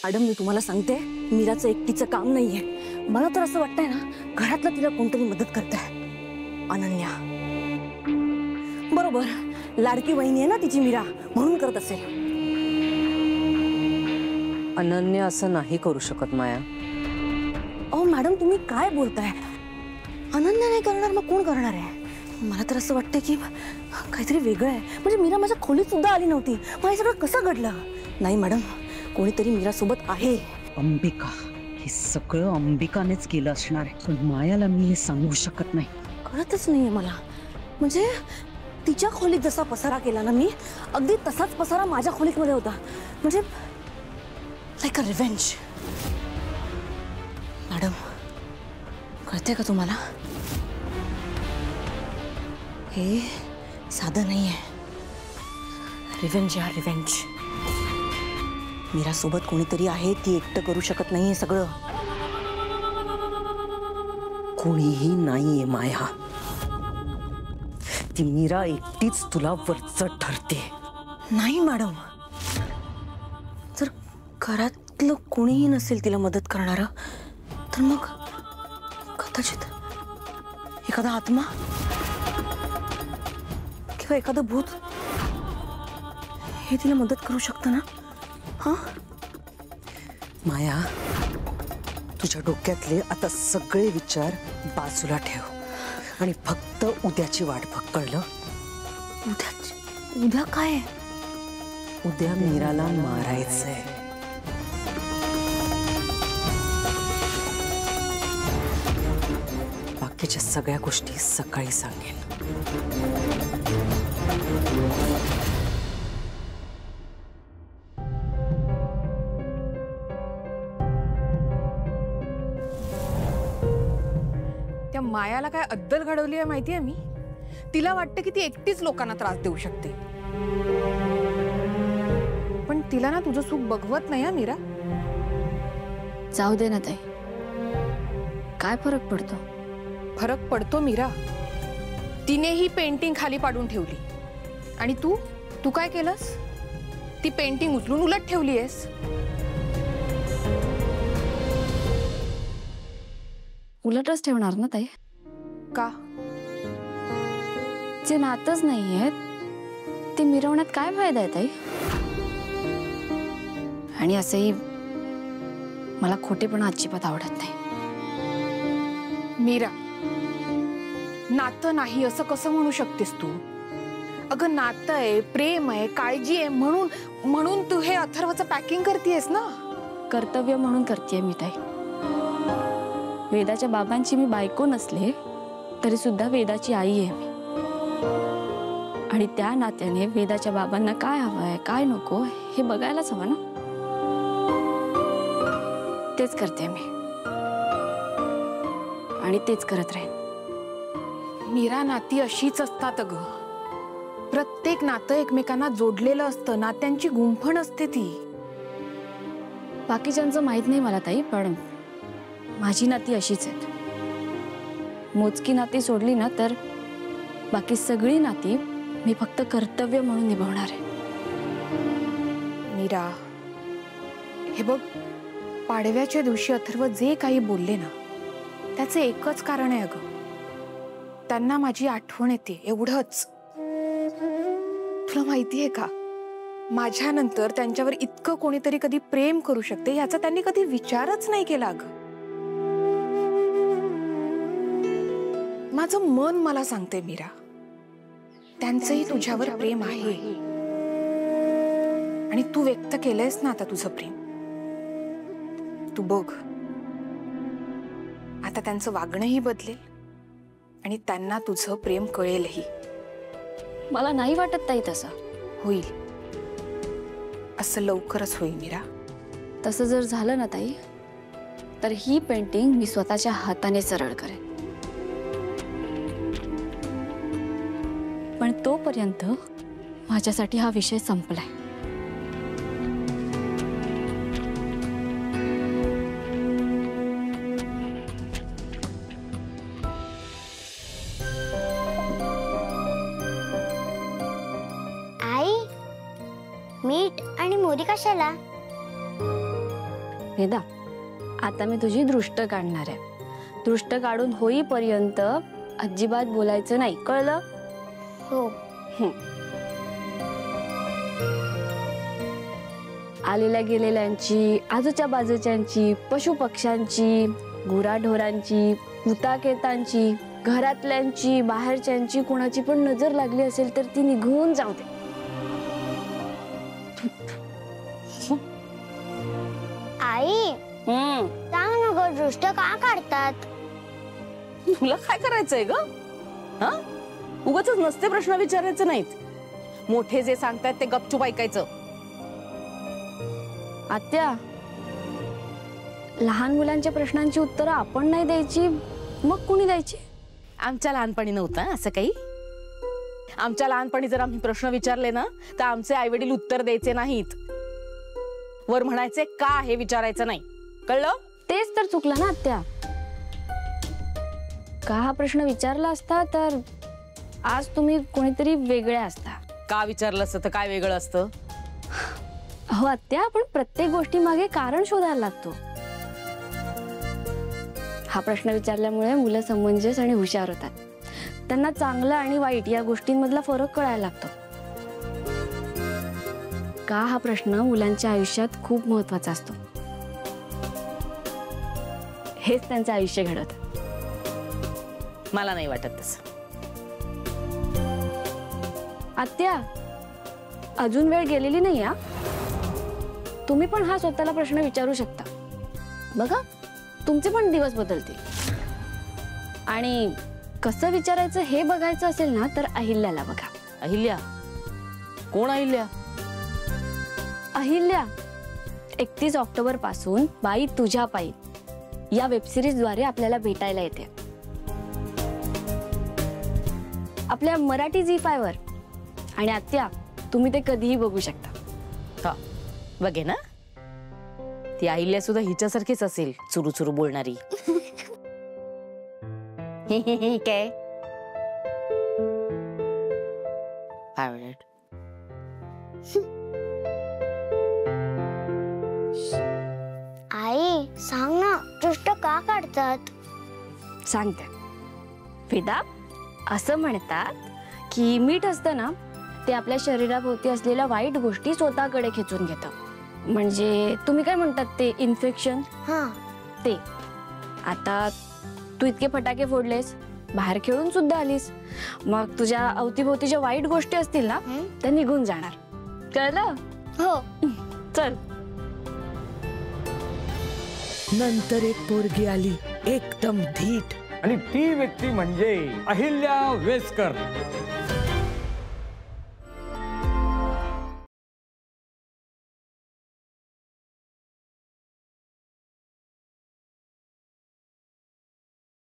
Madam मी तुम्हाला सांगते, मीराचं एकटीचं काम नाहीये. मला तर असं वाटतंय ना, घरातलं तिला कोणतरी मदत करताय. अनन्या. बरोबर, लाडकी वहिनी आहे ना तिची मीरा, म्हणून करत असेल. अनन्या असं नाही करू शकत माया. अहो मॅडम तुम्ही काय बोलताय? अनन्या नाही करणार मग कोण करणार आहे? मला तर असं वाटतं की काहीतरी वेगळं आहे. म्हणजे मीरा माझ्या खोलीत सुद्धा आली नव्हती. मग हे सगळं कसं घडलं? नाही मॅडम, कोणीतरी मीरा सोबत आहे. अंबिका, हे सगळं अंबिकानेच केलं असणार आहे. पण मायाला मी हे सांगू शकत नाही. कळतच नाहीये मला. म्हणजे तिच्या खोलीत जसा पसारा केला ना मी, अगदी तसाच पसारा माझ्या खोलीमध्ये होता. म्हणजे लाईक अ रिव्हेंज. मॅडम कळते का तुम्हाला? हे साधं नाहीये. रिव्हेंज या रिव्हेंज. मीरा सोबत कोणीतरी आहे, ती एकटं करू शकत नाहीये सगळं. कोणीही नाहीये माया. ती मीरा एकटीच तुला वरचढ ठरते. नाही मॅडम, जर घरातलं कोणीही नसेल तिला मदत करणारं, तर मग कदाचित एखादा आत्मा किंवा एखादं भूत हे तिला मदत करू शकतं ना. हा माया, तुझ्या डोक्यातले आता सगळे विचार बाजूला ठेव आणि फक्त उद्याची वाट बघ. कळलं? उद्या काय? उद्या मीराला मारायचंय. बाकीच्या सगळ्या गोष्टी सकाळी सांगेन. त्या मायाला काय अद्दल घडवली आहे माहिती आहे मी? तिला वाटतं की ती एकटीच लोकांना त्रास देऊ शकते. पण तिला ना तुझं सुख बघवत नाही. मीरा, जाऊ दे ना ताई, काय फरक पडतो? फरक पडतो मीरा. तिने ही पेंटिंग खाली पाडून ठेवली आणि तू काय केलंस? ती पेंटिंग उचलून उलट ठेवली आहेस. उलटच ठेवणार ना ताई? का? जे नातच नाहीये ते मिरवण्यात काय फायदा आहे ताई? आणि असंही मला खोटेपणा अजिबात आवडत नाही. मीरा, नातं नाही असं कसं म्हणू शकतेस तू? अगं नातं आहे, प्रेम आहे, काळजी आहे, म्हणून तू हे अथर्वचं पॅकिंग करतेस ना. कर्तव्य म्हणून करतेय मी ताई. वेदाच्या बाबांची मी बायको नसले तरी सुद्धा वेदाची आई आहे मी. आणि त्या नात्याने वेदाच्या बाबांना काय हवंय काय नको हे बघायलाच हवं ना. तेच करते मी आणि तेच करत राहीन. मीरा, नाती अशीच असतात अगं. प्रत्येक नातं एकमेकांना जोडलेलं असतं. नात्यांची गुंफण असते ती. बाकीच्यांचं माहित नाही मला ताई, पण माझी नाती अशीच आहेत. मोजकी नाती सोडली ना तर बाकी सगळी नाती मी फक्त कर्तव्य म्हणून निभावणार आहे. मीरा, हे बघ, पाडव्याच्या दिवशी अथर्व जे काही बोलले ना त्याचे एकच कारण आहे अगं. त्यांना माझी आठवण येते, एवढंच. तुला माहितीये का, माझ्यानंतर त्यांच्यावर इतकं कोणीतरी कधी प्रेम करू शकते याचा त्यांनी कधी विचारच नाही केला अगं. माझं मन मला सांगते मीरा, त्यांचंही तुझ्यावर प्रेम आहे. आणि तू व्यक्त केलंयस ना आता तुझं प्रेम. तू बघ, आता त्यांचं वागणंही बदलेल आणि त्यांना तुझं प्रेम कळेलही. मला नाही वाटत ताई तसं होईल. असं लवकरच होईल मीरा. तसं जर झालं ना ताई तर ही पेंटिंग मी स्वतःच्या हाताने सरळ करेन. पण तोपर्यंत माझ्यासाठी हा विषय संपलाय. आई, मीठ आणि मोरी कशाला? वेदा, आता मी तुझी दृष्ट काढणार आहे. दृष्ट काढून होईपर्यंत अजिबात बोलायचं नाही, कळलं? हो. आलेल्या गेलेल्यांची, आजूच्या बाजूच्यांची, पशु पक्ष्यांची, गुराढोरांची, भूताकेतांची, घरातल्यांची, बाहेरच्यांची कुणाची पण नजर लागली असेल तर ती निघून जाऊ दे. आई सांग ना ग, दृष्ट का काढतात? तुला काय करायचंय ग? हा, उगाच नसते प्रश्न विचारायचे नाहीत. मोठे जे सांगतायत ते गपचूप ऐकायचं. आत्या, लहान मुलांच्या प्रश्नांची उत्तरं आपण नाही द्यायची, मग कुणी द्यायची? आमच्या लहानपणी नव्हतं असं काही. आमच्या लहानपणी जर आम्ही प्रश्न विचारले ना तर आमचे आई वडील उत्तर द्यायचे नाहीत. वर म्हणायचे का हे विचारायचं नाही, कळलं? तेच तर चुकलं ना आत्या. का हा प्रश्न विचारला असता तर आज तुम्ही कोणीतरी वेगळे असता. का विचारलं असतं तर काय वेगळं असतं? हो आत्या, आपण प्रत्येक गोष्टी मागे कारण शोधायला लागतो. हा प्रश्न विचारल्यामुळे मुलं समंजस आणि हुशार होतात. त्यांना चांगलं आणि वाईट या गोष्टींमधला फरक कळायला लागतो. का हा प्रश्न मुलांच्या आयुष्यात खूप महत्वाचा असतो. हेच त्यांचं आयुष्य घडवतं. मला नाही वाटत तसं. आत्या, अजून वेळ गेलेली नाही हा. तुम्ही पण हा स्वतःला प्रश्न विचारू शकता. बघा, तुमचे पण दिवस बदलतील. आणि कसं विचारायचं हे बघायचं असेल ना तर अहिल्याला बघा. अहिल्या? कोण अहिल्या? अहिल्या 31 ऑक्टोबर पासून बाई तुझ्या पायी या वेबसिरीज द्वारे आपल्याला भेटायला येते. आपल्या मराठी ZEE5 वर. आणि आत्या, तुम्ही ते कधीही बघू शकता. हा, बघे ना, ती अहिल्या सुद्धा हिच्यासारखीच असेल, चुरू चुरू बोलणारी. काय आई सांग ना, दृष्ट का काढतात? सांगते. वेदा, असं म्हणतात की मीठ असतं ना ते आपल्या शरीराभोवती असलेल्या वाईट गोष्टी स्वतःकडे खेचून घेतं. म्हणजे तुम्ही काय म्हणतात ते इन्फेक्शन, हा ते. आता तू इतके फटाके फोडलेस, बाहेर खेळून सुद्धा आलीस, मग तुझ्या अवतीभोवतीच्या वाईट गोष्टी असतील ना त्या निघून जाणार. कळलं? हो. चल. नंतर एक पोरगी आली, एकदम धीट. आणि ती व्यक्ती म्हणजे अहिल्या वेसकर.